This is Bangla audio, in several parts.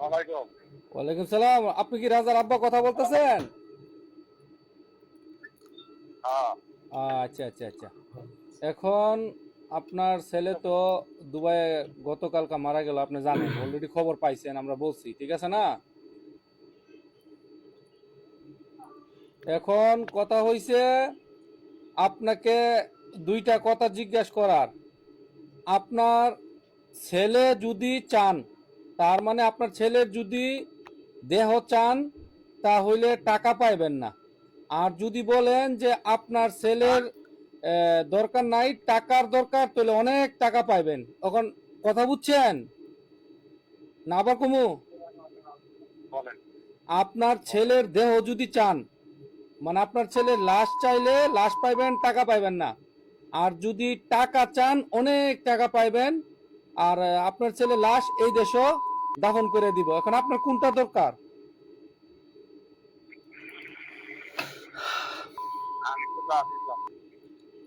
ওয়ালাইকুম সালাম। আপনি কি রাজার আব্বা কথা বলতেছেন? আচ্ছা আচ্ছা আচ্ছা। এখন আপনার ছেলে তো দুবাইয়ে গতকালকা মারা গেল, আপনি জানেন, অলরেডি খবর পাইছেন, আমরা বলছি, ঠিক আছে না? এখন কথা হইছে আপনাকে দুইটা কথা জিজ্ঞেস করার। আপনার ছেলে যদি চান, তার মানে আপনার ছেলের যদি দেহ চান, তাহলে টাকা পাইবেন না। আর যদি বলেন যে আপনার ছেলের দরকার নাই, টাকার দরকার, তাহলে অনেক টাকা পাইবেন। এখন কথা বুঝছেন না? আবার কমু, আপনার ছেলের দেহ যদি চান, মানে আপনার ছেলের লাশ চাইলে লাশ পাইবেন, টাকা পাইবেন না। আর যদি টাকা চান, অনেক টাকা পাইবেন। আর আপনার ছেলে লাশ এই দেশও দাফন করে দিব। এখন আপনার কোনটা দরকার?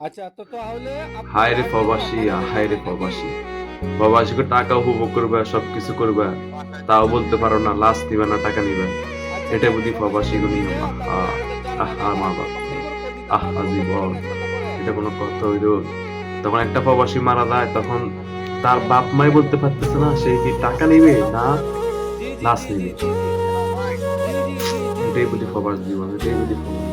আচ্ছা, তো তাহলে আপনি হায় রে লাশ দিব প্রবাসী, টাকা দিব হায় রে নাকি? প্রবাসী। প্রবাসীকে টাকা উপভোগ করবে, সবকিছু করবে, তাও বলতে পারো না লাশ নিবে না টাকা নিবে। আচ্ছা এটা যাক, বুঝি এখন প্রবাসী নিয়ম? বুঝছেন, আহা, তাহলে আপনি তো জানলেন আহা না। মা এখন বাবা, সুন্দর করে দিতাম, আহা আপনি তো জীবন, একটা কথা বলেন। এটা কোনো কথা হইল? তখন একটা প্রবাসী মারা যায়, তখন তার বাপ মাই বলতে পারতেছে না সে কি টাকা নিবে না জি জি লাশ জি জি নিবে। জি জি জি জি জি জি জি এটাই বুঝি প্রবাস জীবন, এটাই বুঝি প্রবাস।